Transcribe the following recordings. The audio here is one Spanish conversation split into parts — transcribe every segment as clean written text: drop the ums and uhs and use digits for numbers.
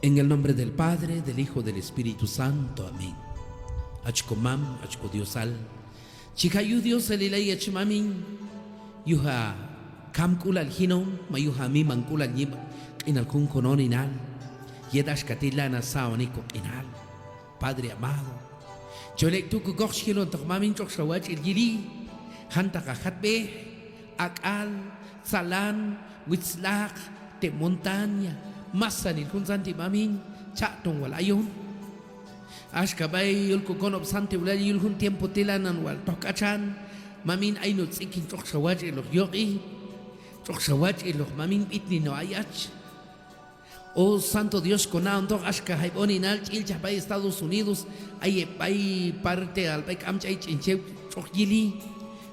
En el nombre del Padre, del Hijo, del Espíritu Santo. Amén. Achkomam, achko Diosal. Chikayu Dios elilay achmamin. Yuha kamkul al hinom, mayuha mi mankul al yib. Inal kun konon inal. Yedash katila na saoniko inal. Padre amado. Cholek tu kukoch hilon tokmamin chok shawach il yili. Hanta kahatbe. Akal, salan, witzlak, te montaña. Masanil kun santi mamin chatong walayon ashkabay yulko konob santi wala yulhun tiempo tilanan wal tokachan mamin ayno tsikin tok shawaj iloh yoqi tok shawaj iloh mamin itni no ayach. Oh Santo Dios konaon tok ashka haiboninal chilcha bay Estados Unidos ay bay parte al bay kamchay chinchew tok yili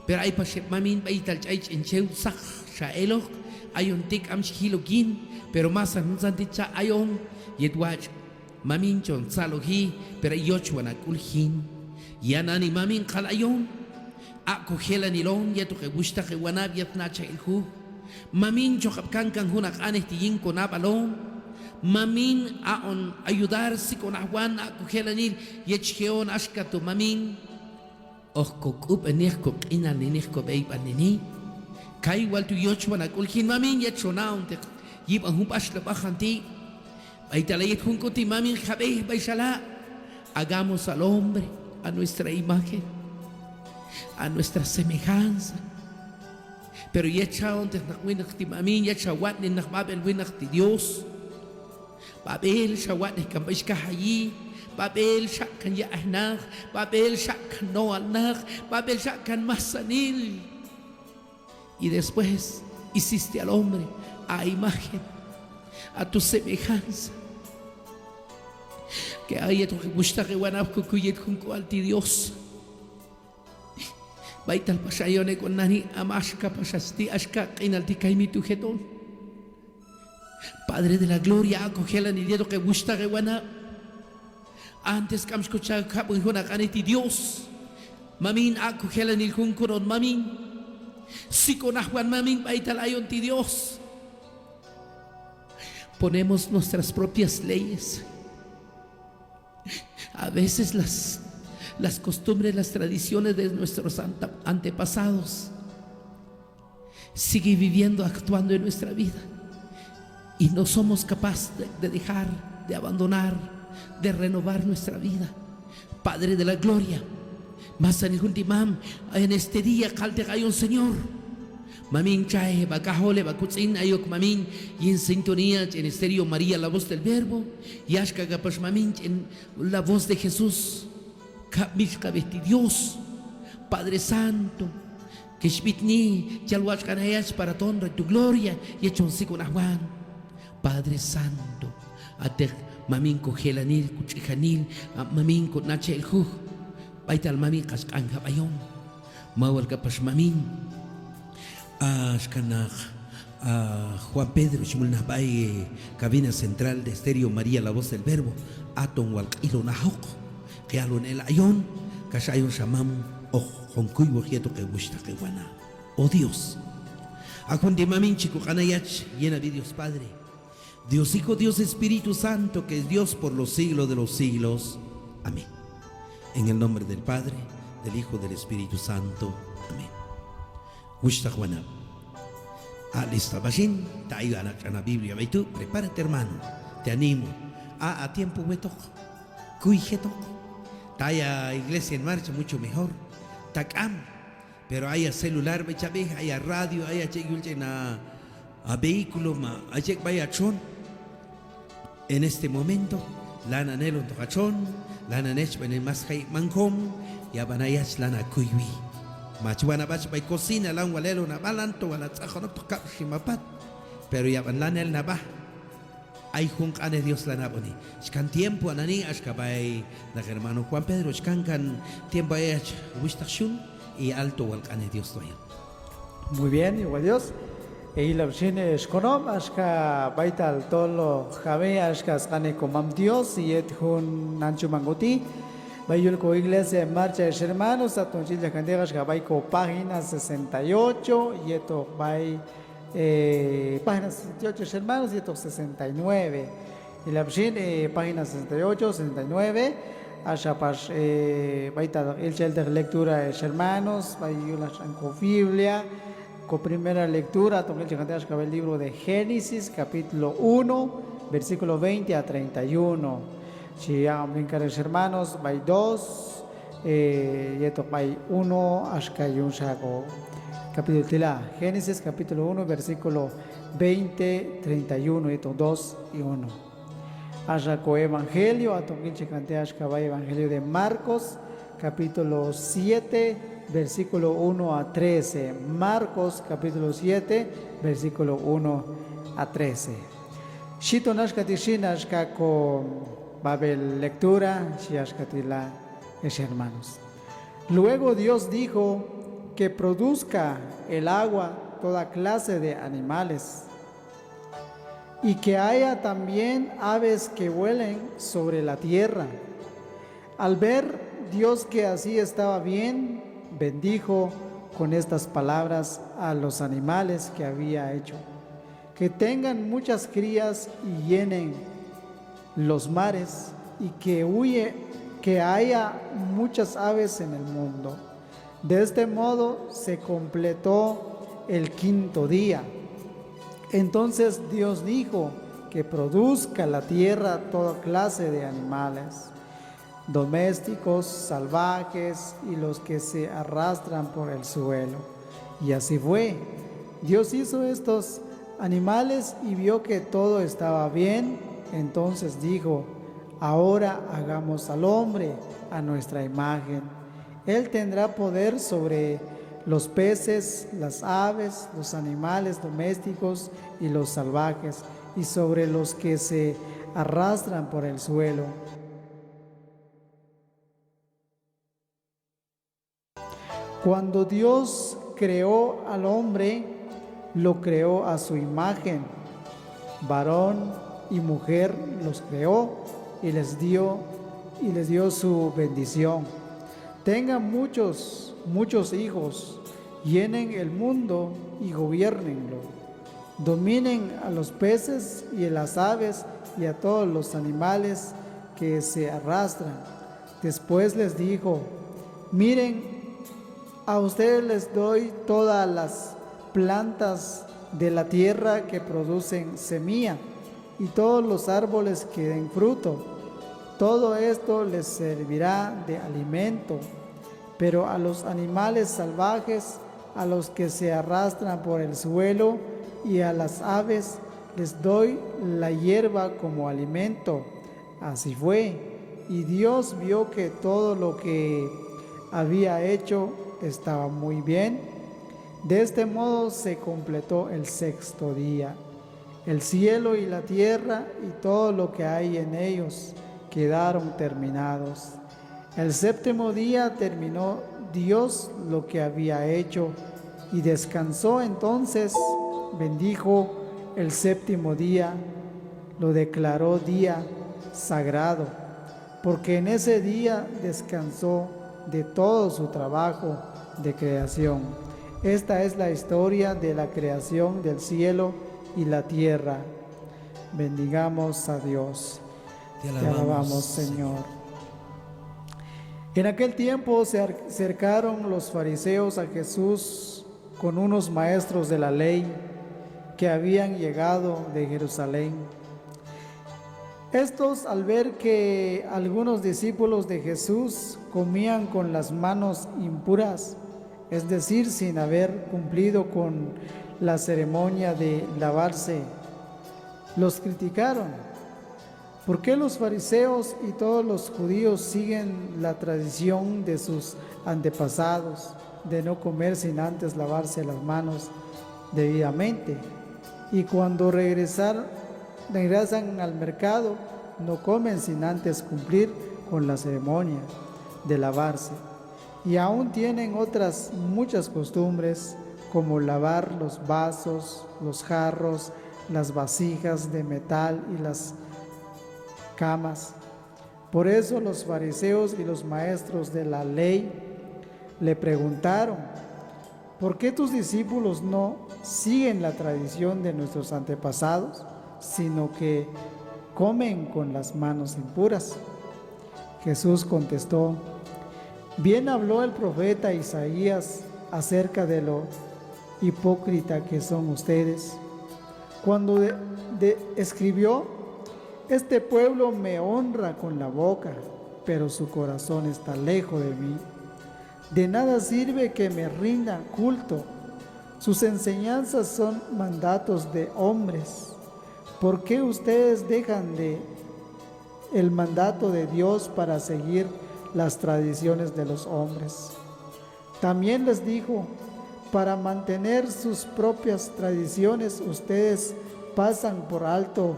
pero ay pashe mamin bay tal chay chinchew sak shaeloh ayon tik am hilogin pero más an santicha ayon yetwach mamin chon salohi pero yoch wana kulhin yanani mamin kalayon a kogela nilon yeto que gusta que wana viet nacha ilhu mamin chokap kan hunak anestiyin con abalon mamin aon ayudar si con awan a kogela nil yechgeon ashkatu mamin okok enirko inal ninirko beib anini kai wal tu yoch wana kulhin mamin yetchonaun te yib ang humpash na bajanti ay talayit hunkuti mamin jabeh baishala hagamos al hombre a nuestra imagen a nuestra semejanza pero yechaon te nakwinakti mamin yechawat ni nakmabel winakti Dios babel shawat ni kambish kahayi babel shakkan ya ahnak babel shakkan no alnak babel shakkan masanil y después hiciste al hombre a imagen, a tu semejanza. Que haya tu que gusta que wanap kukuyet junko alti Dios. Baital pasayone con nani amashka pasasti ashka inalti kaimi tu jetón. Padre de la gloria, acogela ni dieto que gusta que wanap. Antes que escuchar kapun hunakaniti Dios. Mamin acogela ni junkoron mamin. Si con ajuan mamin baital ayon ti Dios. Ponemos nuestras propias leyes. A veces las costumbres, las tradiciones de nuestros antepasados siguen viviendo, actuando en nuestra vida. Y no somos capaces de dejar, de abandonar, de renovar nuestra vida. Padre de la gloria, más en este día calte hay un Señor. Mamin chay, bakahole, bakutzin, ayok mamin, y en sintonía en estéreo María, la voz del Verbo, y ashka gapash mamin, en la voz de Jesús, kapmishka besti Dios, Padre Santo, que shbitni, chalwach kanayach para tonra tu gloria, y echon sikon ahuan, Padre Santo, atek mamin ko helanil, kuchihanil, mamin ko nache el juj, baital mamin kaskan kabayon, mawal kapash mamin, Ashkanach Juan Pedro Shimulnabay cabina central de estéreo María la voz del Verbo Aton Walk Ilonahok que alon el ayon Kashayon Shamam o Honkuy Bojieto que gusta que guana oh Dios a Juan de Mamin Chico Kanayach llena de Dios Padre Dios Hijo Dios Espíritu Santo que es Dios por los siglos de los siglos amén en el nombre del Padre del Hijo del Espíritu Santo amén. Gusta Juana. Lista Bashin, tayo anak na Biblia. Tú, prepárate hermano. Te animo. A tiempo wetok. Kuijetok. Taya iglesia en marcha mucho mejor. Takam. Pero haya celular, bechabe, haya radio, haya chegulche na vehículo, haya vaya chon. En este momento, lana nelon tokachon, lana nech bene mas hay mankom, ya banayach lana kuiwi. Machuana bach by cocina lang walelo na balanto wala tsakhonok to kapshimapat pero ya banlanel na ba ay hung ane Dios la naboni skan tiempo anani ashkabay na hermano Juan Pedro skan kan tiempo ay wistashun y alto wal ane Dios toya. Muy bien, igual Dios. Y la vecina esconom ashka baital tolo jabe ashka skane komam Dios y et hun nanchu mangoti. Bayulco Iglesia en Marcha de Hermanos, a Tonchilla Candegas, Gabaico, página 68, y esto, página 68 Hermanos, y esto 69. Y la página 68, 69. Ashapash, baita el lectura es hermanos, con Biblia, con primera lectura, el libro de Génesis, capítulo 1, versículo 20 a 31. Si brincar hermanos, hay 2, y esto hay 1, hasta un saco. Capítulo tila, Génesis, capítulo 1, versículo 20, 31, y esto 2 y 1. Ashako Evangelio, Evangelio de Marcos, capítulo 7, versículo 1 a 13. Marcos, capítulo 7, versículo 1 a 13. Shito nashkatishina con Babel lectura, shiashkatila es hermanos. Luego Dios dijo que produzca el agua toda clase de animales, y que haya también aves que vuelen sobre la tierra. Al ver Dios que así estaba bien, bendijo con estas palabras a los animales que había hecho: que tengan muchas crías y llenen los mares, y que haya muchas aves en el mundo. De este modo se completó el quinto día. Entonces Dios dijo que produzca la tierra toda clase de animales, domésticos, salvajes y los que se arrastran por el suelo. Y así fue. Dios hizo estos animales y vio que todo estaba bien. Entonces dijo: ahora hagamos al hombre a nuestra imagen. Él tendrá poder sobre los peces, las aves, los animales domésticos y los salvajes, y sobre los que se arrastran por el suelo. Cuando Dios creó al hombre, lo creó a su imagen. Varón y mujer los creó y les dio su bendición. Tengan muchos hijos, llenen el mundo y gobiernenlo. Dominen a los peces y a las aves y a todos los animales que se arrastran. Después les dijo: miren, a ustedes les doy todas las plantas de la tierra que producen semilla y todos los árboles que den fruto. Todo esto les servirá de alimento. Pero a los animales salvajes, a los que se arrastran por el suelo y a las aves les doy la hierba como alimento. Así fue. Y Dios vio que todo lo que había hecho estaba muy bien. De este modo se completó el sexto día. El cielo y la tierra y todo lo que hay en ellos quedaron terminados. El séptimo día terminó Dios lo que había hecho y descansó. Entonces bendijo el séptimo día, lo declaró día sagrado, porque en ese día descansó de todo su trabajo de creación. Esta es la historia de la creación del cielo y la tierra. Bendigamos a Dios. Te alabamos, Señor. En aquel tiempo se acercaron los fariseos a Jesús con unos maestros de la ley que habían llegado de Jerusalén. Estos, al ver que algunos discípulos de Jesús comían con las manos impuras, es decir, sin haber cumplido con la ceremonia de lavarse, los criticaron. ¿Por qué los fariseos y todos los judíos siguen la tradición de sus antepasados de no comer sin antes lavarse las manos debidamente? Y cuando regresan al mercado, no comen sin antes cumplir con la ceremonia de lavarse. Y aún tienen otras muchas costumbres, como lavar los vasos, los jarros, las vasijas de metal y las camas. Por eso los fariseos y los maestros de la ley le preguntaron: ¿por qué tus discípulos no siguen la tradición de nuestros antepasados, sino que comen con las manos impuras. Jesús contestó: bien habló el profeta Isaías acerca de lo hipócrita que son ustedes, cuando escribió: este pueblo me honra con la boca, pero su corazón está lejos de mí. De nada sirve que me rindan culto. Sus enseñanzas son mandatos de hombres. ¿Por qué ustedes dejan el mandato de Dios para seguir las tradiciones de los hombres? También les dijo: para mantener sus propias tradiciones, ustedes pasan por alto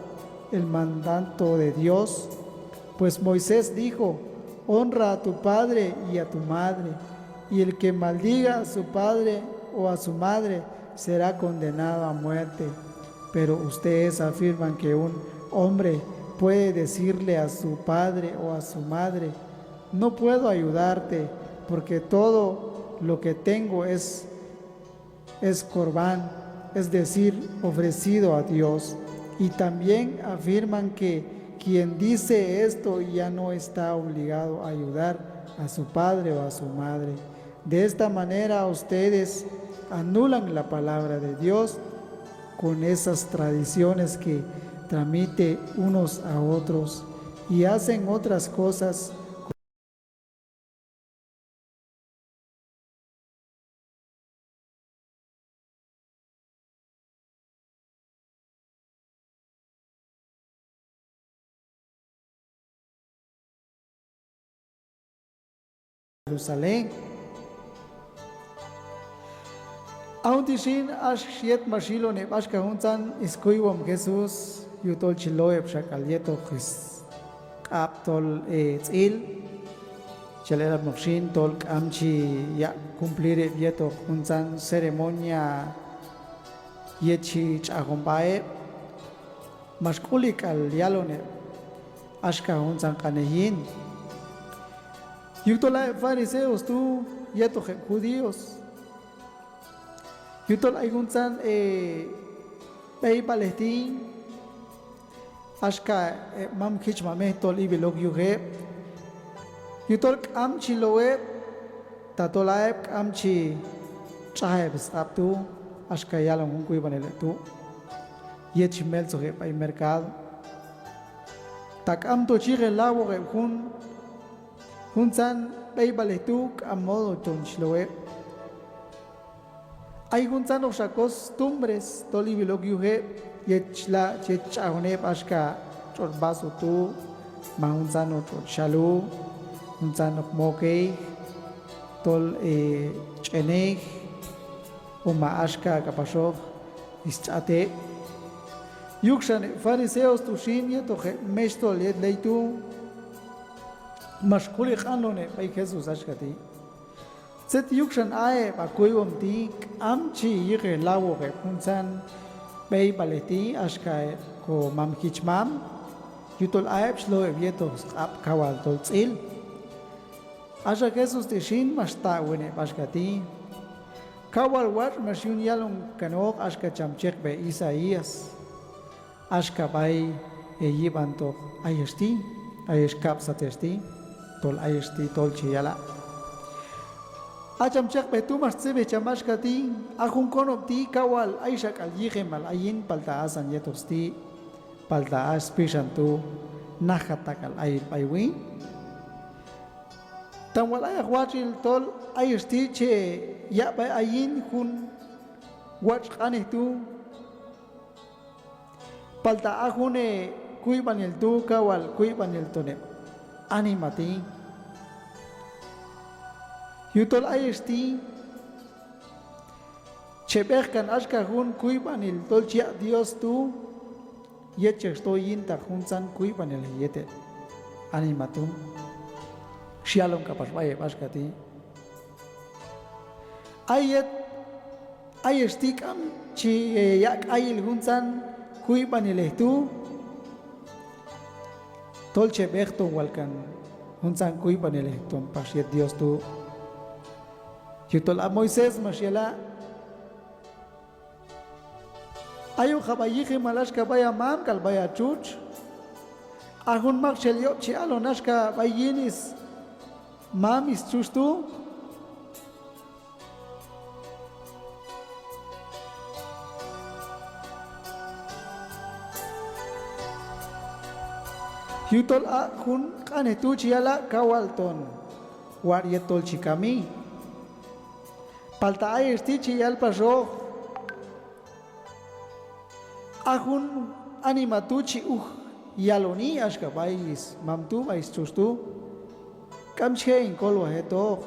el mandato de Dios. Pues Moisés dijo: honra a tu padre y a tu madre, y el que maldiga a su padre o a su madre será condenado a muerte. Pero ustedes afirman que un hombre puede decirle a su padre o a su madre: no puedo ayudarte porque todo lo que tengo es corbán, es decir, ofrecido a Dios. Y también afirman que quien dice esto ya no está obligado a ayudar a su padre o a su madre. De esta manera ustedes anulan la palabra de Dios con esas tradiciones que transmiten unos a otros y hacen otras cosas. Jerusalén. Auntishin ash shiet mashilo ne bashka huntan iskuiwam Jesús yutol chiloeb shakalieto his aptol tzil chalera mokshin tol amchi ya cumplir vieto huntan ceremonia yechi chagombae mashkulik al yalone ashka huntan kanehin yutola fariseos tu yeto judíos. Yutol aygunsan pei Palestín ashka mam khich mameh tol ibilog yuhe yutol am chiloe tatolaeb am chi chaeb staptu ashka yalam hunkui banele tu yech mel sohe pei mercado tak am to chire lawo ge hunsan pei Palestuk am modo ton chiloe. Hay gunzanos costumbres tolibilog yuhe yechla chechahone ashka chorbaso tu mahunzano chorshalu hunzano moke tol cheneg uma ashka kapashov ischate yukshan fariseos tushin yetoje mestol yet leitu mashkuli khanone pay Jesus ashkati Zet yukshan ae bakuiwam ti amchi yige lawo ge punsan pei Palesti ashka ko mam kichmam yutol ae shlo evieto ap kawal tol tzil asha Jesus tishin mashta wene bashkati kawal war mashun yalom kanok ashka chamchek be Isaías ashka bai yibanto ayesti ayeskap satesti tol ayesti tol chiyala Acham chak betu mas sebe chamash kati akun konop ti kawal aishak al yigemal ayin palta asan yetosti palta as pishantu nahatak al ayil paiwi tamwal ayak wachil tol ayesti che ya bay ayin kun wach kanehtu palta akune kuy banil tu kawal kuy banil tone animati Yutol ayesti cheberkan ashka hun kuibanil tol chia Dios tu yeche estoy inta hunsan kuibanil yete animatum shalom kapashwaye bashkati ayet ayesti kam chi yak ayil hunsan kuibanil tu tol cheberto walkan hunsan kuibanil tom pashet Dios tu Yutol a Moisés mashiela ayo khabayi malash kabaya mam kalbaya chuch Ahun makchelio chi alonashka bayinis mamis chustu. Yutol ahun kanetu chiala kawalton. Warietol chikami. Palta ay esti al pasó. Ahun animatuchi yaloni ashka bailis mamtu mais chustu. Kamche in kolwa heto.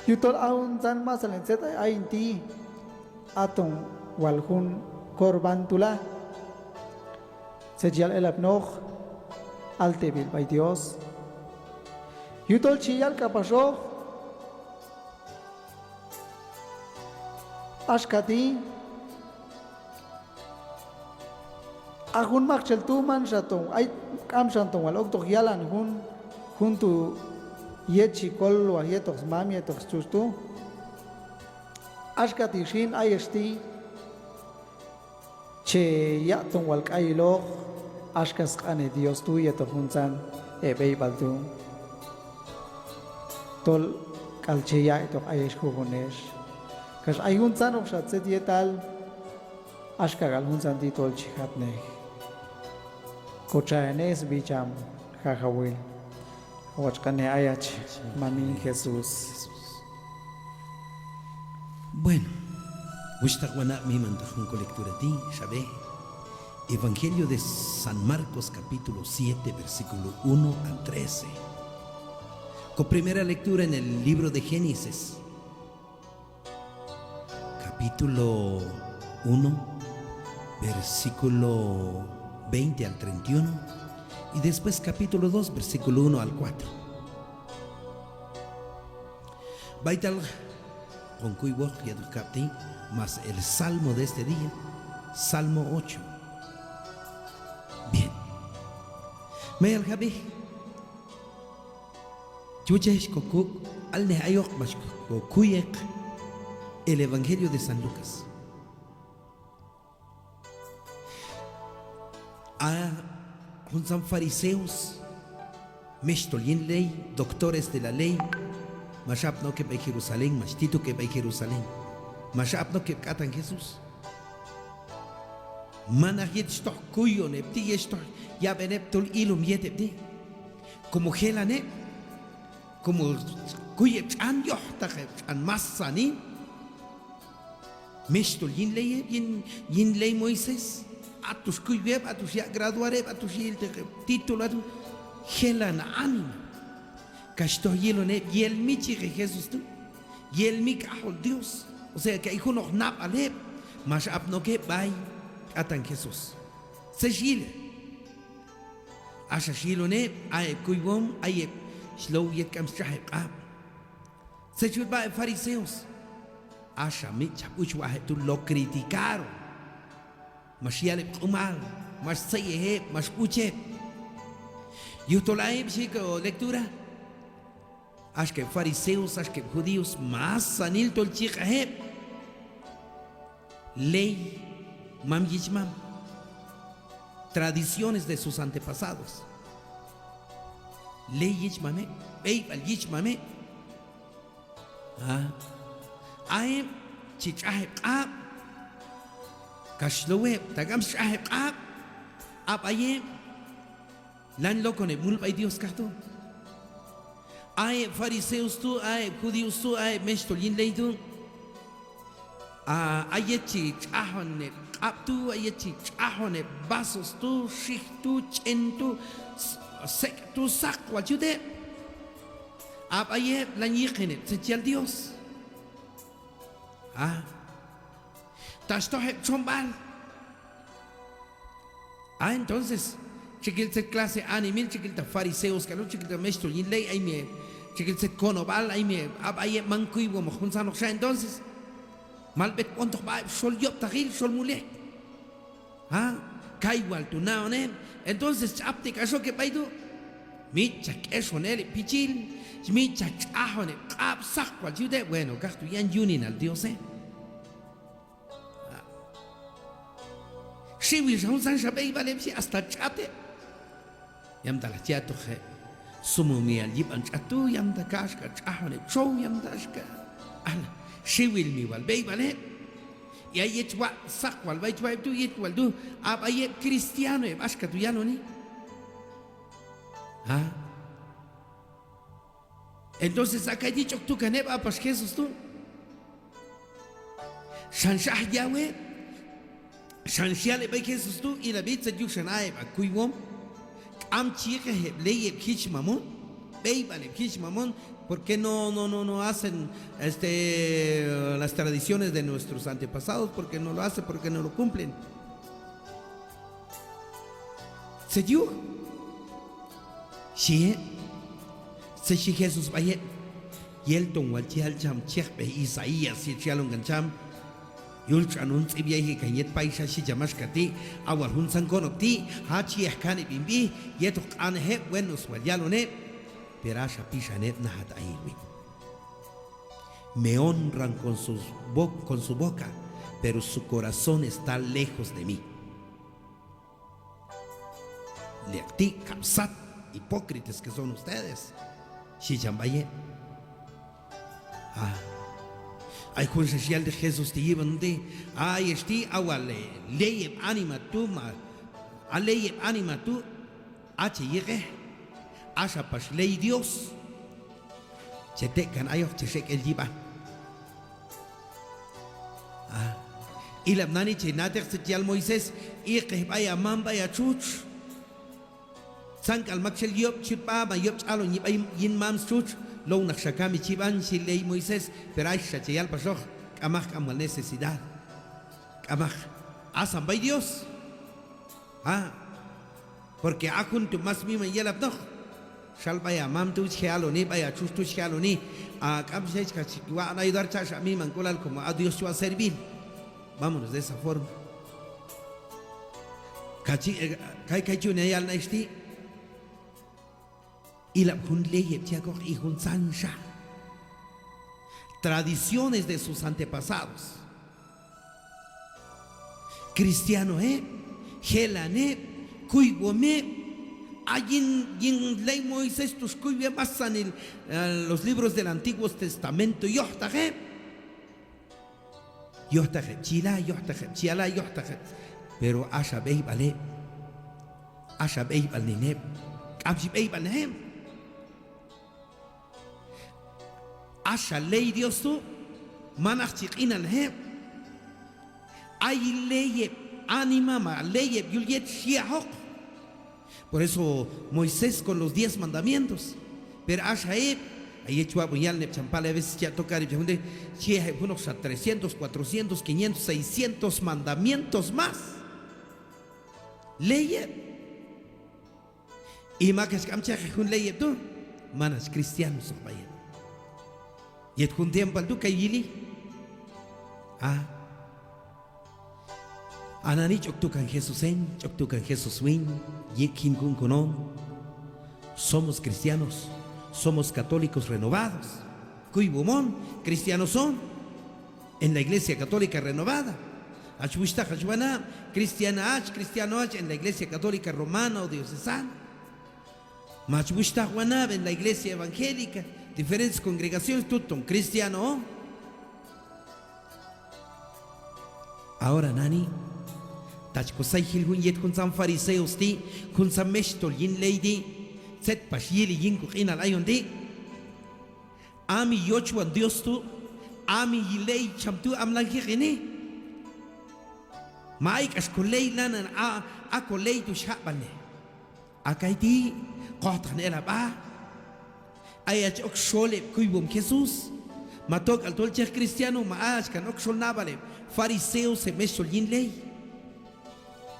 Yutol ahun tan masalen set ay inti atong walhun korbantula. Sejal el abnoch altebil by Dios. Yutol chiyal kapasho ashkati ahun makchel tu man shatong ay kam shantong wal oktok yalan junto yechi kol wa yetos mami yetos chustu ashkati shin ay esti che yatong wal kailo ashkas ane Dios tu yeto hunsan ebei baltu tol kalche ya ito ayesh hugonesh kas ay hunsan ok shat set yetal ashkagal hunsan di tol chikatne kochaenes bicham jajawil wachkane ayach mami Jesús. Bueno, Gustaguana mi mandajun con lectura ti, ¿sabe? Evangelio de San Marcos capítulo 7 versículo 1 al 13. Con primera lectura en el libro de Génesis, capítulo 1, versículo 20 al 31, y después capítulo 2, versículo 1 al 4. Baital con Cuibo y Educapti, más el salmo de este día, Salmo 8. Bien. Me al Jabi. Chuchesh Kokuk, al Nehayok Mash Kokuyek, el Evangelio de San Lucas. Juntan fariseos, Mechtolin ley, doctores de la ley, Mashap no que va a Jerusalén, Mashtito que va a Jerusalén, Mashap no que catan Jesús. Manajit stock kuyo nepti esto, ya beneptol ilum yetepti, como gelane, como kuyep an yohtaje, an masani, Mechtolin ley, yin ley Moisés. Atus kuyeb, atus ya graduare, atus yil título, gelan anima. Casto yelone, yel michi que Jesús tú, yel mi cajol Dios. O sea que hijo no nap alep, mas apno que bay atan Jesús. Se gile. Asha shilone, ae kuybom, ae slow yet comes chahep up. Se chut bay fariseos. Asha micha uchwahe tu lo criticaron. Mas yalep umal, mas sayehep, mas puchep. Yutolaeb chico lectura. Acho que fariseos, acho que judíos, más sanil tol chikahep. Ley, mam yishmam. Tradiciones de sus antepasados. Ley yishmame, beib al yishmame. Aem chichahep ab. Kashlowe, tagam shaheb ab aye lan loco ne mul bay Dios kahto. Aye fariseos tu, aye judíos tu, aye mechtolin ley tu. Aye chichahone ab tu, aye chichahone vasos tu, shik tu, chen tu, sek tu sak wajude. Ab aye lan yikene, sechial Dios. Tashtohep chombal. Entonces, chiquilse clase animil, chiquilta fariseos, que no chiquilta mesto, y ley, ahí me, chiquilse conobal, ahí me, ahí mancuy, como junzano, ya entonces, malbet, cuánto va, sol yop, tajil, sol mulek. Kaiwal, tu naone, entonces, chapte, caso que paido, micha, eso, nele, pichil, micha, ahone, ab, sakwa, jude, bueno, gasto, yan yunin al Dios, shiwi san shabei vale hasta chate yam da la chato je sumu mi al yip an chatu yam da kashka chahone chow yam da shka ala shiwi mi wal bei vale ya yetwa sak wal bai tu yetwal du ab aye cristiano e bashka tu yano ni ah. Entonces acá he dicho tú caneba pas Jesús tú Shanshah Yahweh Shanshiale by Jesús tú y la bitza yu shanae ba kuiwom am chique leye kish mamon vale kish mamon ¿por qué no hacen las tradiciones de nuestros antepasados? ¿Por qué no lo hacen? ¿Por qué no lo cumplen? ¿Se dio? Sí, se si Jesús vaya y el ton wal chial cham chekbe Isaías si chialon gancham yul chanun tsibiye kanyet paisa si jamash kati awal hun san konokti hachi ehkani bimbi yetok anhe buenos wal yalone perasha pishanet nahat airwi me honran con su boca pero su corazón está lejos de mí leakti kapsat hipócritas que son ustedes si chambaye ay con social de Jesús te llevan de ay esti awale leyeb anima tu ma aleyeb anima tu ache llegue asha pas ley Dios chete kan ayo cheshek el jiba y la nani chenater social Moisés y que vaya mamba ya chuch san kalmak shel yob chipa ba yob chalo ni bay yin mam chuch lo nak shakami chiban si ley Moisés pero ay shacheyal pasoj kamaj kamal necesidad kamaj asan bay Dios porque akun tu mas mi man yelab noh shal baya mam tu chalo ni baya chuch tu chalo ni kam shech ka chikwa na ayudar chash a mi man kolal como a Dios tu a servir vámonos de esa forma kachi kai chune yal na esti y la y sansha tradiciones de sus antepasados cristiano gelane kuibome ayin yin ley Moisés tus kuibe basan los libros del Antiguo Testamento yohtaje chila yohtaje chiala yohtaje pero asha bey vale asha bey valneb abji bey valnem asha ley Dios tú manach chiqina lehe ay leye anima ma leye yulyet shiahok por eso Moisés con los 10 mandamientos pero asha ahí chua buñal ne champale a veces ya tocar y pregunte si hay unos 300 400 500 600 mandamientos más leye y ma que escamcha un leye tú manas cristianos vaya y et un tiempo al tu kayili anani choktukan Jesusen choktukan Jesuswin yekin kun konon somos cristianos somos católicos renovados kuibumon cristianos son en la iglesia católica renovada achwishta hachwana cristiano en la iglesia católica romana o diocesana machwishta wanab en la iglesia evangélica diferentes congregaciones tutton cristiano ahora nani tachkosay hilgun yet kun san fariseos ti kun san meshtol yin lady set pashili yin kuqina layon di ami yochwan Dios tu ami yilei chamtu amlan khini maik askolei lanan a kolei tu shabane akaiti qatan ela ba ayach ok shole kuibum Jesús matok al tolcher cristiano maach kan ok shol nabale fariseo se meshol yin ley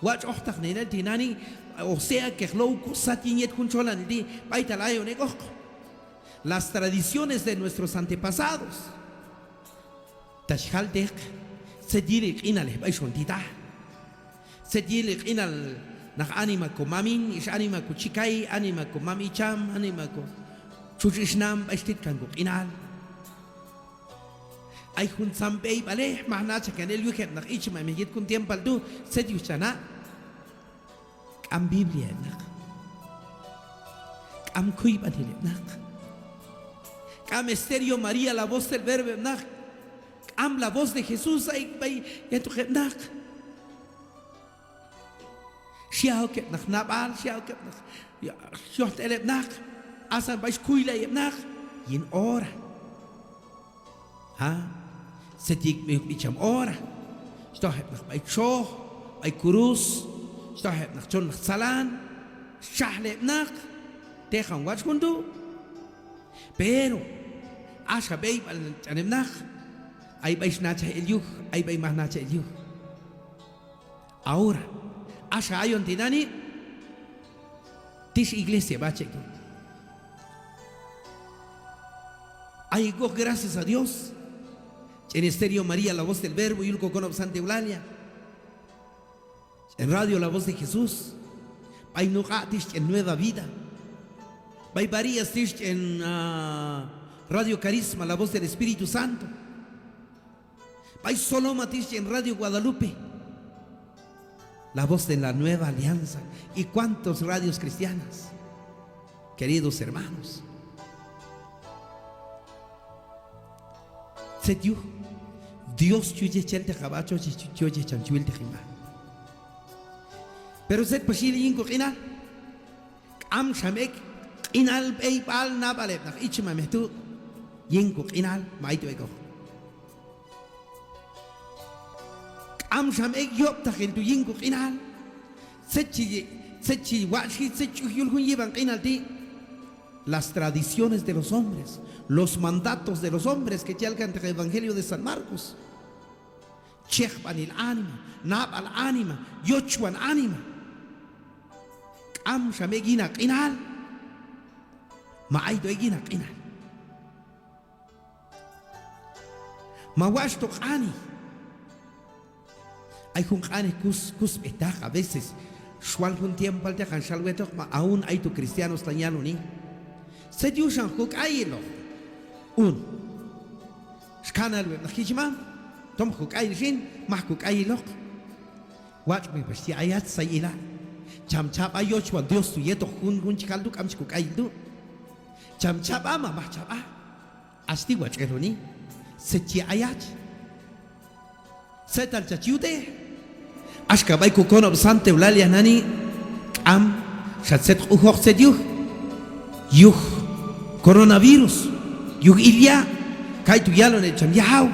wach ochtak nena tinani o sea que lo satinyet kun cholan di baitalayo ne las tradiciones de nuestros antepasados tashaldek se direk inale baishontita se direk inal nach anima ko mamin is anima ko chikai anima ko mami cham anima ko chuchishnam baistit kan ko inal ay hun sambei bale mahna chakan el yuket nach ich ma mejit kun tiempal du se diuchana Am Biblia nak. Am Kuibanile nak. Am Estéreo María, la voz del verbo nak. Am la voz de Jesús ay bay yetuket nak. Xiao ket nak nabal, xiao ket nak. Ya, xiot elep nak. Asan bay kuila yep nak. Yin ora. Ha? Setik me bicham ora. Stohet nak bay cho, bay kurus. Stohet nak chon nak salan. Shahlep nak. Tejan wach kundu. Pero asha bay bal chanem nak. Ay bay nacha el yuj, ay bay más nacha el yuj. Ahora, asha ayon tinani. Tish iglesia bache. Ay go gracias a Dios. En Estéreo María, la voz del verbo, y el cocono Santa Eulalia. En radio, la voz de Jesús. Hay Nugatish en Nueva Vida. Hay varias tish en Radio Carisma, la voz del Espíritu Santo. Hay Soloma tish en Radio Guadalupe, la voz de la Nueva Alianza. Y cuántos radios cristianas, queridos hermanos. Setiu, Dios chuye chente jabacho chuye chanchuil de jima. Pero set pashili inko inal, am shamek inal beibal nabaleb nak ichma mehtu inko inal maitu ego. Am shamek yop takin tu inko inal, setchi wachi setchu yulhun yiban inal ti. Las tradiciones de los hombres, los mandatos de los hombres que chalcan el Evangelio de San Marcos. Chechban el ánima, nabal ánima, yochuan ánima. Am shamegina qinal, maaido egina qinal. Mawashto qani. Hay un qani kus etaja a veces. Shual un tiempo al tejan shalweto, aún hay tu cristianos tañalo ni. Se diusan huk ayilo un skanal we nakijman tom huk ayilin mahkuk ayilo watch me pasti ayat sayila chamchap ayochwa Dios tu yeto hun chikaldu kamchuk ayildu chamchap ama mahchap asti watch eroni sechi ayat setal chachiude ashka bay ku kono Santa Eulalia nani am shatset ukhok sediu yuh coronavirus, yug ilia, kai tu yalo ne cham yahau.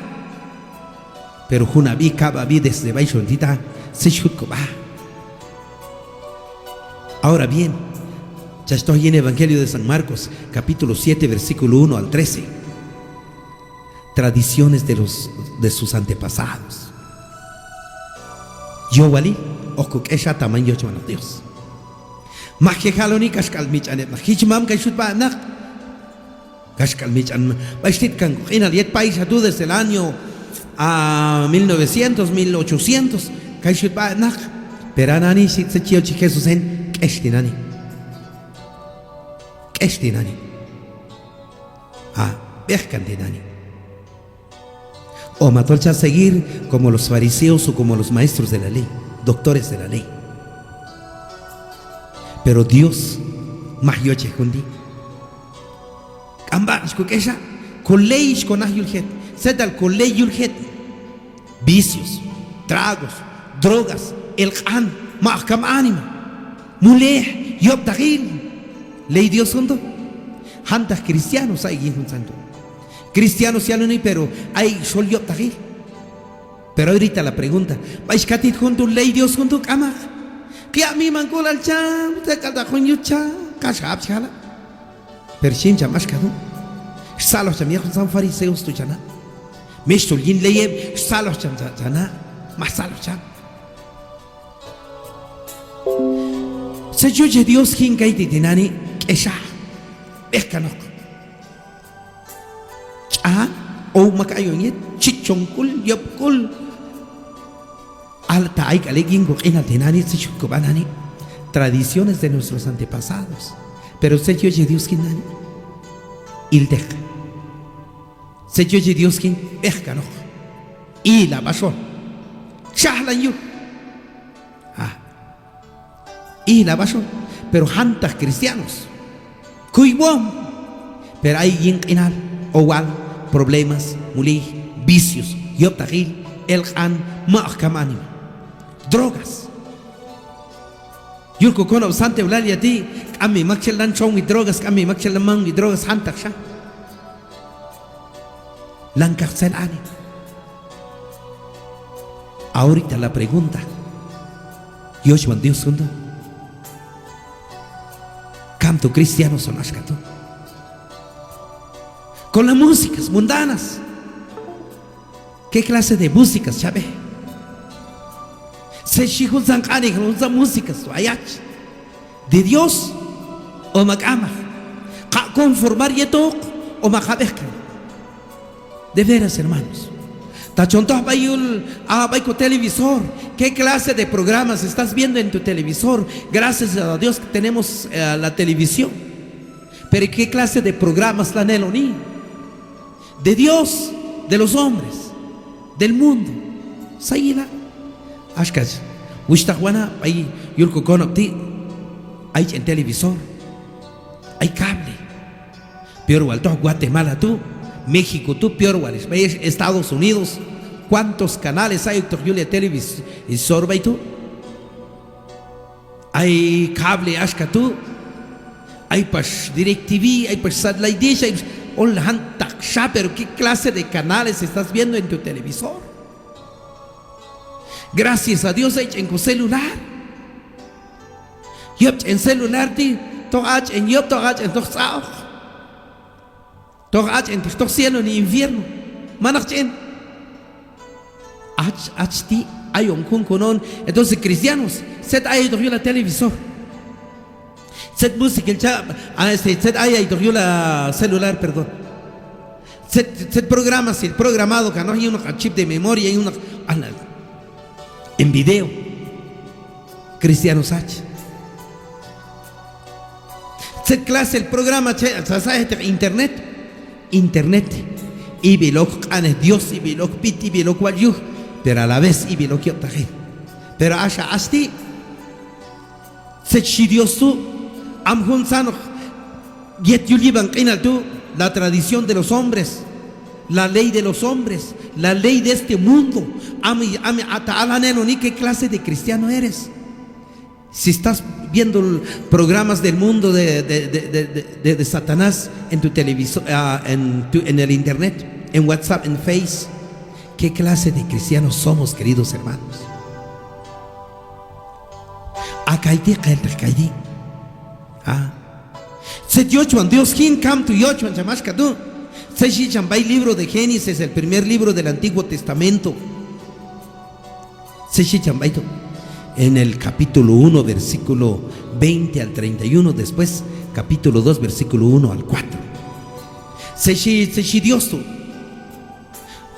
Pero junabi kababi desde baixontita se shutkoba. Ahora bien, ya estoy en Evangelio de San Marcos, capítulo 7, versículo 1 al 13. Tradiciones de sus antepasados. Yo wali, okuk esha tamaño chmano Dios. Mahke haloni kashkal mich anet, hichmam kai shutba nak. Kashkal michan, baistit kan ina diet país tú desde el año 1900, 1800, kaishut ba nak, peranani sit se chio Jesús en kestinani, berkantinani. O matolcha seguir como los fariseos o como los maestros de la ley, doctores de la ley. Pero Dios, mahyoche hundi. Amba escucha, coléis con ayuljet, sedal colei yuljet, vicios, tragos, drogas, el khan, mahkam ánima, muleh, yob tagil, ley Dios hondo, hantas cristianos hay un santo, cristianos ya no hay, pero hay sol yob tagil. Pero ahorita la pregunta, vais katit junto ley Dios hondo kama, que a mí mancol al cham, te calda con yucha, kashab chala. Pershin chamash kadu salos chamia con san fariseos tu chana meshtul yin leyeb salos cham chana mas salos cham se juje Dios kin kaiti tinani kesha bekanok cha o makayonyet chichonkul yopkul alta ay kalegin go ina tinani se chukobanani tradiciones de nuestros antepasados. Pero se oye Dios quien nani ildej se oye Dios quien ejkano y la pasó shahlan yu y la basho, pero hantas cristianos. Cuibom, pero hay yinkinal, owal, problemas, muli, vicios, yoptagil, el han, ma'kamani, drogas. Yulko kono sante ulali ati, kami makchelan chong y drogas, kami makchelan mang y drogas hantak sha. Lankaksen ani. Ahorita la pregunta, Yoshua Dios sundo, canto cristiano son ashkato, con las músicas mundanas. ¿Qué clase de músicas, chabe? Se shihunzan kani con músicas, ayach, de Dios o makama, conformar yetok o makabehkan. De veras, hermanos. Tachontos bayul bayco televisor. ¿Qué clase de programas estás viendo en tu televisor? Gracias a Dios que tenemos la televisión. Pero ¿qué clase de programas la Neloni? De Dios, de los hombres, del mundo. Sayila. Ashkaz. Wishtahuana, hay yulko konopti. Hay en televisor. Hay cable. Pero al Guatemala tú. México, tú peor, Estados Unidos, ¿cuántos canales hay en televisor? Hay cable, ashka tú, hay pas DirecTV, hay pas satellite dish, hay pero ¿qué clase de canales estás viendo en tu televisor? Gracias a Dios hay en tu celular. En celular, toach en yop, toach en toxao. Toch en toch cielo ni infierno. Manachchen. Ti hay un kunkonon. Entonces cristianos, set hay doch la televisor. Set música set hay doch la celular, perdón. Set programas, el programado que no hay un chip de memoria, hay una en video. Cristianos H. Set clase el programa internet. Internet y bilok anes Dios y bilok pit y bilok walyuh, pero a la vez y bilok yotaje. Pero asha asti se Dios tú amhun sano yet yuliban qinal tú la tradición de los hombres, la ley de los hombres, la ley de este mundo. Ami ta'ala neno ni qué clase de cristiano eres. Si estás viendo programas del mundo de Satanás en tu televisor, en el internet, en WhatsApp, en Face, ¿qué clase de cristianos somos, queridos hermanos? Se Yochuan, Dios, ¿quién cam tu Yochuan, chamashkadu? Se Shichambay, libro de Génesis, el primer libro del Antiguo Testamento. Se Shichambay, en el capítulo 1, versículo 20 al 31, después capítulo 2, versículo 1 al 4. Se Dios tú.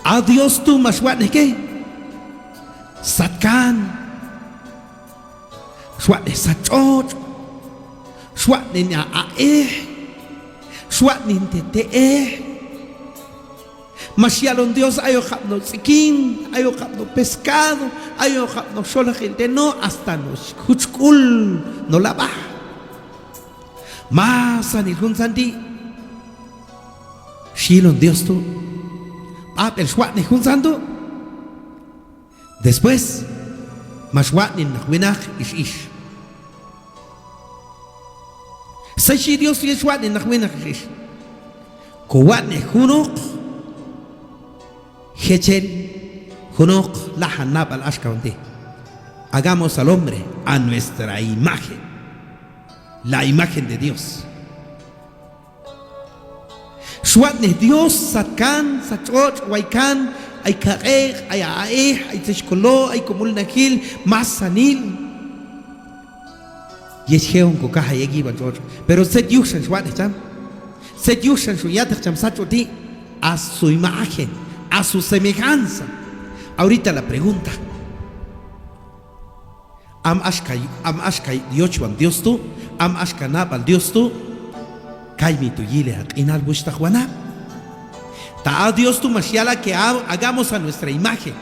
A Dios tú, mashwat, ¿qué? Satkan. Shwat de Sachot. Shwat de Naae. Shwat de Tete. Mashialon Dios, ayo no sikin, ayo no pescado, ayo no sola gente, no, hasta nos huchkul, no la va. Más anilhun santi. Shilon Dios tú. El shwat ni hun santo. Después, mashwat ni nachwinach ish. Sashi Dios y shwat ni nachwinach ish. Kuwat ni hunok. Hechel, Hunok, Lahanab al Ashkaunti. Hagamos al hombre a nuestra imagen, la imagen de Dios. Shwatne Dios, Satkan, Sachot, Waikan, hay Kaeg, hay Aeh, hay Teshkolo, hay Komul Nakil, Masanil. Yesheon Kokaha Yegi Bajor. Pero set Yushan Shwatne Cham, set Yushan Shuyat Cham Sachoti a su imagen, a su semejanza. Ahorita la pregunta: Am Ashkai Diochuan Dios tú, Am Ashkanab al Dios tú, Kaimi tu yile inal bushtahuana. Ta Dios tú mashiala que hagamos a nuestra imagen,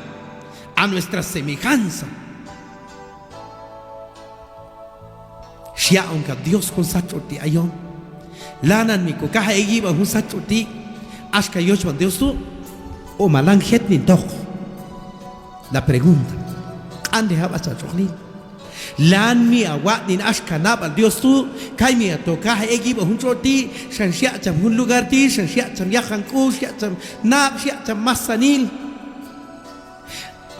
a nuestra semejanza. Xiaon ka Dios con sachuti ayon. Lanan mi ko kaha egiba hun sachuti. Ashka yochman Dios tu. O malang het nin toch. La pregunta. Ande haba sachuklin. Lan mi awat nin ashka nabal Dios tu. Kai mi ato kaha egiba hun choti. Shan xia cham hun lugar ti. Shan xia cham yahan ku. Xia cham nab. Xia cham masanil.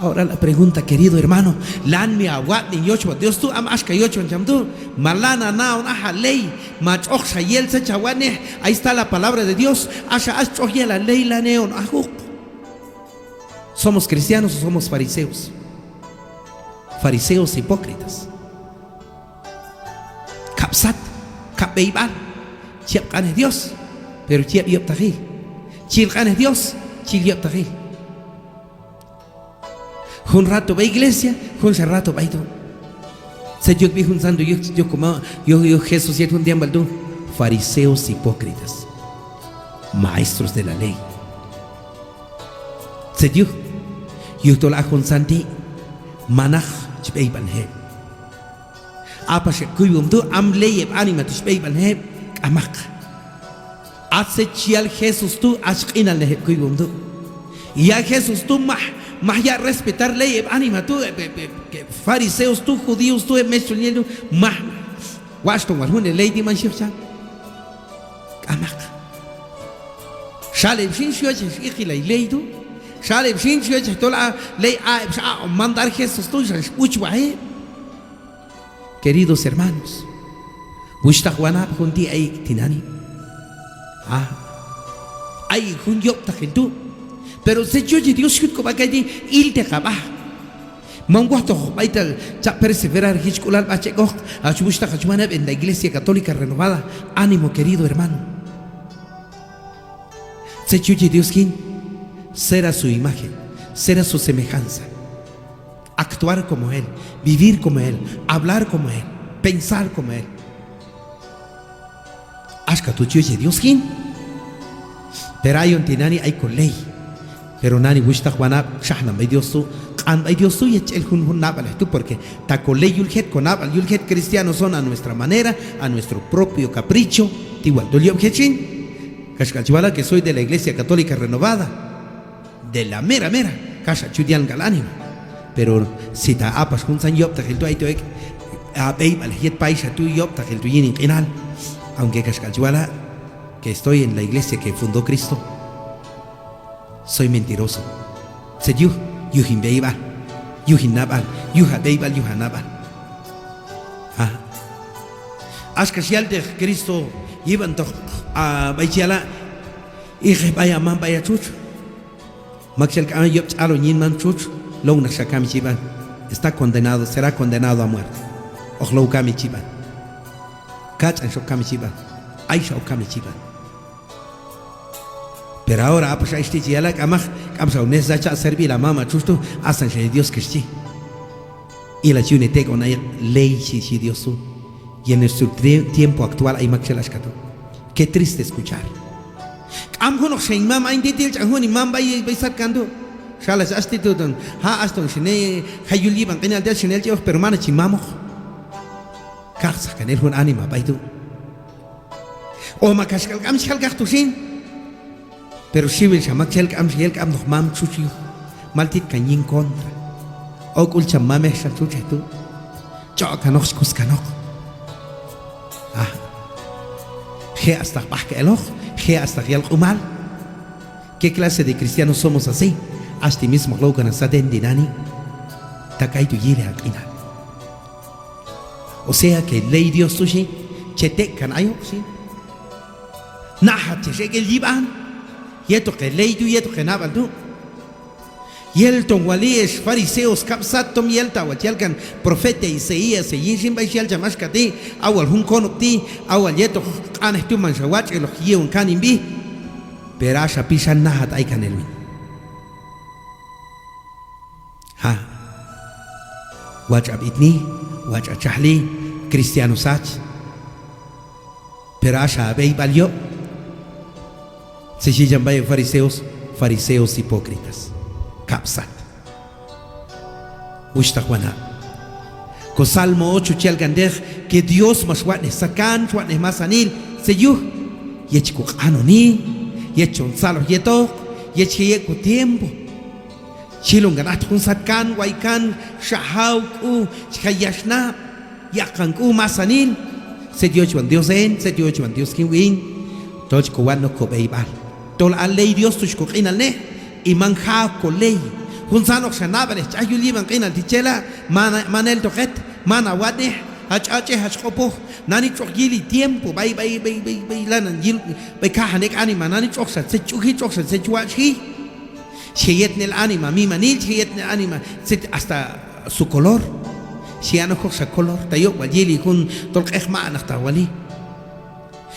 Ahora la pregunta, querido hermano, lan mi awat ni yochwa Dios tu am ashka yochwa chamtu malana na una ley mach oxa yel se chawane. Ahí está la palabra de Dios. Asha ashya la ley la neon ajuk. ¿Somos cristianos o somos fariseos? Fariseos hipócritas. Kapsat, kapbeibal. Chiap kane Dios, pero chiap yop tahi. Chil kane Dios, chil yop tahi. Un rato va a iglesia, un rato va a ir. Se yo vi un santo, yo Jesús y un día baldu, fariseos hipócritas, maestros de la ley. Se yo tola con santi, manach chbei banhe. Apa se kuibum du am leyeb anima chbei banhe amak. Hace chial Jesús tu ashqina le kuibum du. Ya Jesús tu más ya respetar ley, ánima tú, fariseos tú, judíos tú, mesoniendo, más, Washington, alguna ley de manchifcha, amak. Shalem sin shoche, y la ley tú, Shalem sin shoche, toda la ley a mandar Jesús tú, uchuae. Queridos hermanos, Bushta Juana, junti ay tinani, ay junyop tajentu. Pero se yo Dios que va a caer il te acaba. Manguato baita ya perseverar hiskular bachego a chubusta hachmana en la Iglesia Católica Renovada. Ánimo querido hermano. Se yo Dios que será su imagen, será su semejanza. Actuar como él, vivir como él, hablar como él, pensar como él. Ashka tu Dios que pero hay un tinani hay con ley. Pero nani gusta Juana shahna me Dios tú an me Dios tú y el hun nabal tú porque ta con ley yulhet con nabal yulhet cristianos son a nuestra manera, a nuestro propio capricho. Igual tú liobhechin kashkachivala que soy de la Iglesia Católica Renovada, de la mera kasha chudian galánimo. Pero si ta apas kun san yob ta gel tú ahí tú a beibal het paisa tú yob ta gel tú yin inal, aunque kashkachivala que estoy en la iglesia que fundó Cristo. Soy mentiroso. Se yuhin beibal, yuhin nabal, yuha beibal, yuha nabal. Ashkashial de Cristo llevan a Baichiala y vaya man vaya chuch. Maxel Kama yop chalo yin man chuch, lo una shakami chiban. Está condenado, será condenado a muerte. Ojlo kami chiban. Kach en shokami chiban. Aisha okami chiban. Pero ahora pues este ya la camaj camsa unes da cha servir la mama chusto hasta que Dios que sí y la chunete con la ley si Dios su y en nuestro tiempo actual hay maxelas cato. Qué triste escuchar am hono shein mama indil chanhon imam bay sacando shalas astituton ha aston shine hayuli ban qinal del shinel yo pero mana chimamo carsa canel hun anima baytu o makashkal am shal gachtushin. Pero si ves a Maxel Cam no mam chuchi maltit cañín contra o culcha mame esa chucha tú chocanox cuscanox ge hasta baja el ojo ge hasta el umal. ¿Qué clase de cristianos somos así? Hasta mismo lo que nos den dinani takai tu yire al final. O sea que ley Dios tushi chete canayo sí naha te llegue el yiban. Yeto que ley tú yeto que nabal tú yelton walíes fariseos capsatom yelta wachalkan profeta Isaías y yin baishal jamashkati awal hun konopti awal yeto anes tu manshawach el yeun kanimbi perasha pishan nahat ay kanelwin wach abitni wach achahli cristiano sach perasha abey balyo. Se llaman vaya fariseos hipócritas. Capsat. Ushta Juana. Con Salmo 8 chalgandej que Dios más guane sacan, guane más anil, se yu, y echi anoni, y echi un salo yeto, y echi yeco tiempo. Chilon ganat un sacan, guaycan, shahau ku, chayashna, yakan ku más anil, se dio chuan Dios en, se dio chuan Dios kiwin, toch kuano ko beibal. Tol al ley Dios tush ko kinal ne, y manja ko ley. Un sano shanabale, chayuli man kinal tichela, manel toket. Mana wadne hachache hachkopo nani chokili tiempo bay lanan yil bay kahanek anima nani choksa se chuachi sheyetnel anima mi manil sheyetnel anima hasta su color shiano koksa color tayo wajili kun tolk ehma nakta wali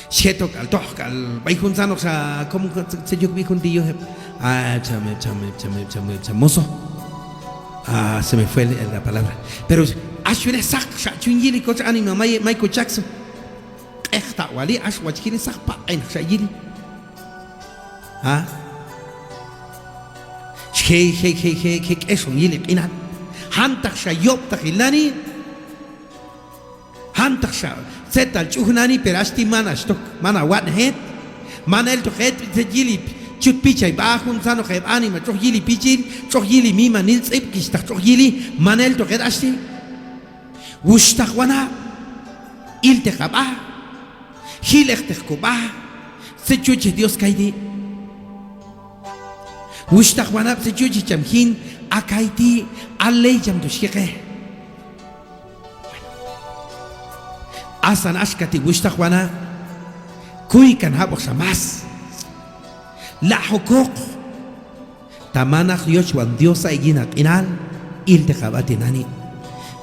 shetok al tohkal bay kun sano sa como se yukbi kun diyo chamoso. Se me fue la palabra. Pero ashwene sak shachungili coach anima Michael Jackson. Esta wali ashwachkini sak pa en shayili. He eshungili inan. Hantak shayop takilani. Hantak sha setal chuhnani perasti mana stok mana wat het. Mana el to het jili chut pichay bajun sano khayb anima chok yili pichil chok yili mi manil tsip kistak chok yili manel to kedashti wushtak wana il te khaba hilek te kuba se chuche Dios kaidi wushtak wana se chuche chamhin akaiti alley jam to shike asan ashkati wushtak wana kuy kan habo shamas la hukuk tamanach yoshwan diosa iginak inal il te jabati nani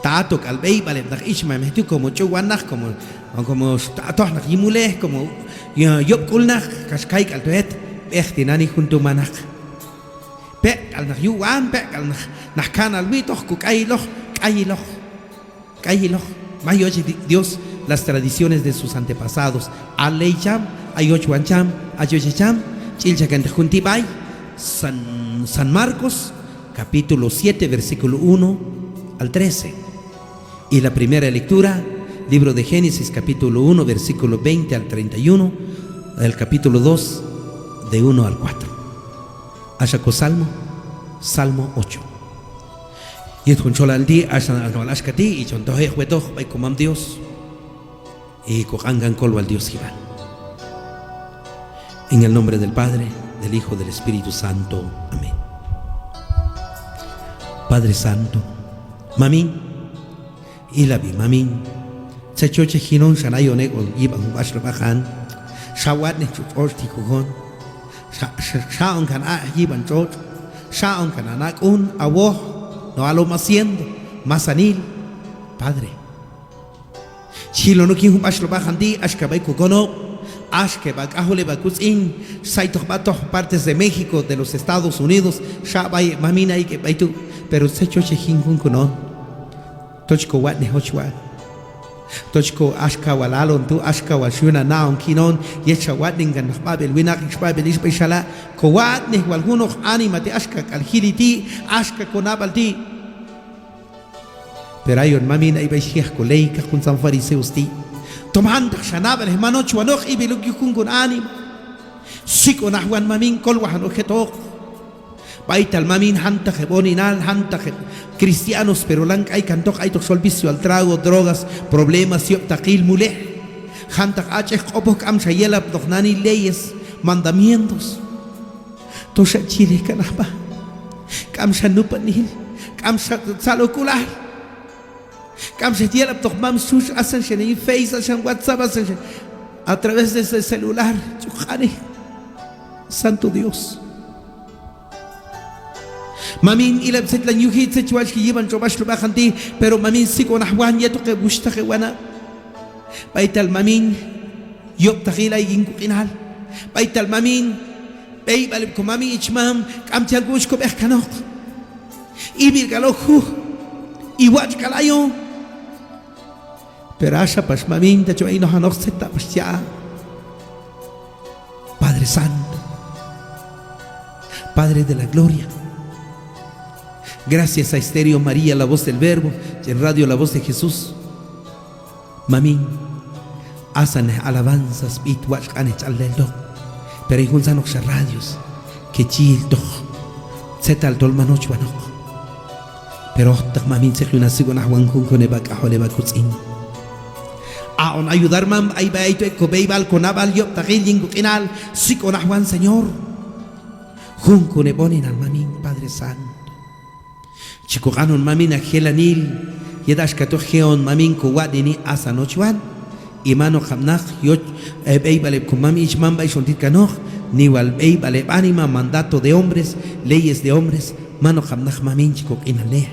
tatok albei vale nak ishma mehtu como chuwanach como tatohnach yimuleh como yob kulnach kashkai kaltoet ehti nani junto manach pe kalnach yuwan pe kalnach nach kanal mitoch kukailoch kailoch mayoche Dios las tradiciones de sus antepasados aleycham ayochwancham ayochecham Chilchacantejuntibai, San Marcos, capítulo 7, versículo 1 al 13. Y la primera lectura, libro de Génesis, capítulo 1, versículo 20 al 31, el capítulo 2, de 1 al 4. Ashaco Salmo 8. Y es conchola al día, Ashan al Ashkati, y Chontoje Huetoch, by Comam Dios, y Kohangan Colo al Dios Gibán. En el nombre del Padre, del Hijo, del Espíritu Santo. Amén. Padre Santo, Mamín, Ilabi, Mamín, Chachoche Hinon, Shanayone, Iban Bashrabahan, Shawat Nechuorti Kugon, Shaon Kana, Iban Chot, Shaon Kananak, Awo, no alo maciendo, Masanil, Padre. Chilo no Kim Bashrabahan di, Ashkabay Kugono. Ashke bakahole bakusin saitoh batoh partes de México, de los Estados Unidos, shabay mamina y que baitu, pero se choche hingun kunon tochko wat ne hochwa tochko ashka walalon tu ashka washuna naon kinon yecha wat ningan babel winak babel isbishala ko wat ne walguno animate ashka kalhiliti ashka konabalti pero ayon mamina y baishih koleika kun san fariseusti tomando shanab el hermano chuanoch y biluk yukun con ánimo siko nahwan mamin kol wahan ojetok baital mamin hanta jeboninal hanta cristianos pero lank hay cantok hay sol vicio al trago drogas problemas yop taqil muleh hanta acheh kopok am shayela dognani leyes mandamientos tosha chile kanaba kam shanupanil kam salokular Kam se tiene la tomam sus hacen en Face, hacen WhatsApp, hacen a través de ese celular. Chuhane, Santo Dios. Mamin ila bset la nyuhi se chuach ki yiban chobash bajanti, pero mamin siko nahwan yeto ke bushta ke wana. Baital mamin yob takhila yin kuinal. Baital mamin bay balib ko mami ichmam kam tial gush ko behkanok. Ibir galokhu iwach kalayo. Pero asha pas mamin ta choy no hanok seta pasya. Padre Santo, Padre de la gloria, Gracias a Estéreo María, la voz del Verbo, y en Radio La Voz de Jesús. Mamín, hacen alabanzas, bitwach, anech al del dog. Pero hay junzanos radios, que chil dog, zetal dolmanoch wanok. Pero tak mamín se una sigona juan con ebak ahole bakutzin. Aon ayudar mam ay ba ito ekobeibal konabal yop takilling kukinal sikona juan Señor. Jun con ebonin al mamín Padre Santo. Chico ganon mamin a gelanil, yedash kato geon mamin kuwadini asa nochuan, y mano hamnach yoch beibale kumami ichman baishontit kanoch, ni wal beibale anima mandato de hombres, leyes de hombres, mano hamnach mamin chico inale.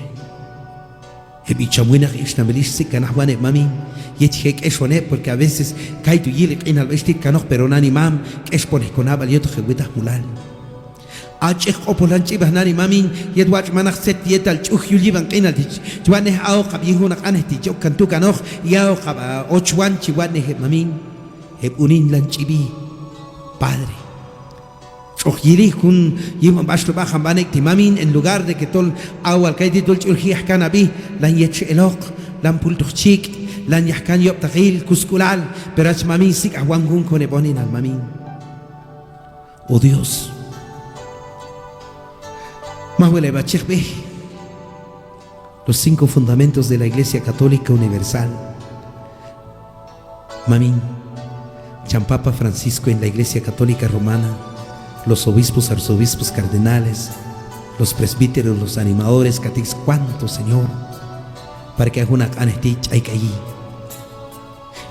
Ebichamuinach ishnabelish sikanahwane mamin, yechek eshone, porque a veces kaitu yilik inal bestit kanoch, pero nani mam, eshpone konabal yoto jewitah mulal. Achik opolanchi bahnani mamin yedwach manach set yetal chuch yuliban qinal dich chwane ao qabihuna qanesti chok kantu kanoch yao qaba ochwan chiwane he mamin he unin lanchibi Padre chok yiri kun yima bashlo bajan banek ti mamin en lugar de que tol awal kaiti tol chulhi hkanabi lan yech elok lan pultuch chik lan yahkan yob taqil kuskulal pero ach mamin sik ahwangun kone bonin al mamin. Oh Dios, Mahuele Bachirbe, los 5 fundamentos de la Iglesia Católica Universal. Mamín, Champapa Francisco en la Iglesia Católica Romana, los obispos, arzobispos, cardenales, los presbíteros, los animadores, catix, cuánto Señor, para que haga una canestich hay que allí.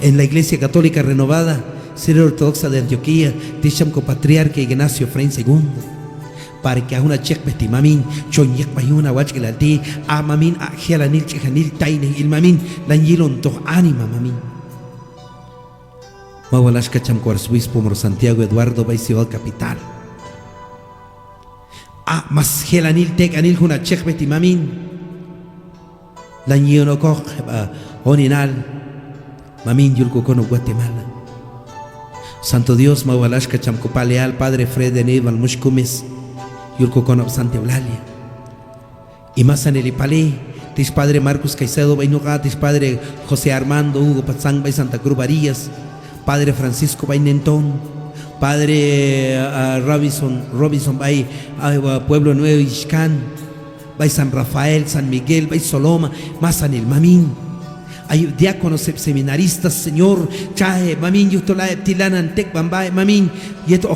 En la Iglesia Católica Renovada, Ser Ortodoxa de Antioquía, Tisham Copatriarca Ignacio Frei II, para que haga una check besti mamin chonyek bayuna wach gelalti a mamin a gelanil chihanil taine il mamin lanjilon to anima mamin mawalash kacham arzobispo Mor Santiago Eduardo Bay Ciudad Capital a mas gelanil tek anil una check besti mamin lanjilon koch oninal mamin yulko kono Guatemala. Santo Dios mawalash kacham kopaleal Padre Fred Aníbal Mushkumis Yurko con Santa Eulalia y más en el Ipalé, tis Padre Marcos Caicedo Bainuga, tis Padre José Armando Hugo Patzang Bay Santa Cruz Varillas, Padre Francisco Bainentón, Padre Robinson Bay Pueblo Nuevo Ixcán, Bay San Rafael, San Miguel, Bay Soloma, más en el Mamín. Hay diáconos seminaristas, Señor, Chahe, Mamín, Yutola, Eptilanan, Tek Bambay, Mamín, Yeto.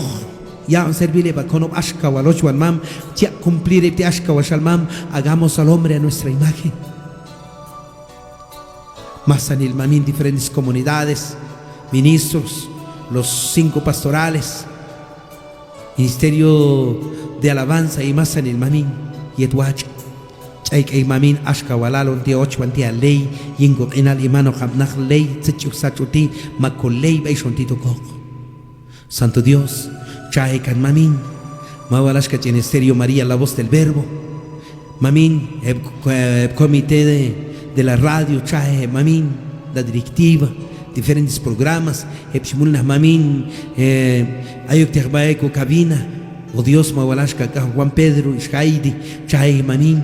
Ya servirle para conocer ashka waloch walmam, ya cumplir este ashka washalmam, hagamos al hombre a nuestra imagen. Más en el mamín diferentes comunidades, ministros, los 5 pastorales, ministerio de alabanza y más en el mamín y etwach. Chaik el mamín ashka walalon te 8 antia ley yingo enal imano hamnach ley tsechuk sachuti makolei baishontito kok. Santo Dios, Chahe kan mamin, mawalash kach en Estéreo María, la voz del Verbo, mamin, el comité de la radio, Chahe mamin, la directiva, diferentes programas, epshimulna mamin, ayok terbaeko cabina, oh Dios, mawalash kach Juan Pedro, Ishaidi, Chahe mamin,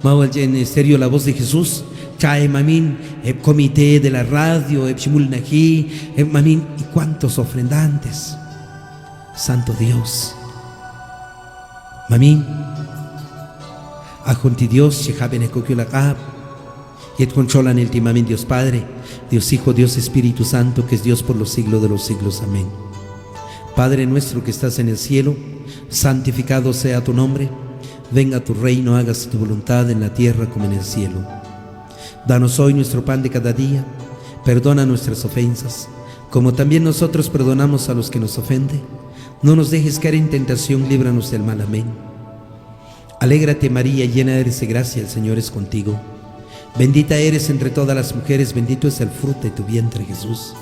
mawal en Estéreo La Voz de Jesús, Chahe mamin, el comité de la radio, epshimulna aquí, mamin, y cuántos ofrendantes. Santo Dios, Mamín, Ajunti Dios, Shejabene Kokyulakab, Yet controlan el Timamin Dios Padre, Dios Hijo, Dios Espíritu Santo, que es Dios por los siglos de los siglos. Amén. Padre nuestro que estás en el cielo, santificado sea tu nombre, venga tu reino, hágase tu voluntad en la tierra como en el cielo. Danos hoy nuestro pan de cada día, perdona nuestras ofensas, como también nosotros perdonamos a los que nos ofenden. No nos dejes caer en tentación, líbranos del mal. Amén. Alégrate María, llena eres de gracia, el Señor es contigo. Bendita eres entre todas las mujeres, bendito es el fruto de tu vientre Jesús.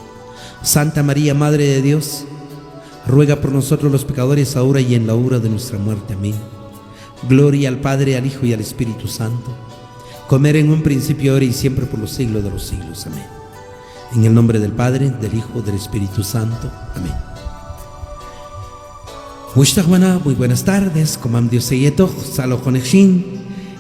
Santa María, Madre de Dios, ruega por nosotros los pecadores, ahora y en la hora de nuestra muerte. Amén. Gloria al Padre, al Hijo y al Espíritu Santo, como era en un principio, ahora y siempre, por los siglos de los siglos. Amén. En el nombre del Padre, del Hijo, del Espíritu Santo. Amén. Muy buenas tardes, comam Dios seyeto, salo conejín.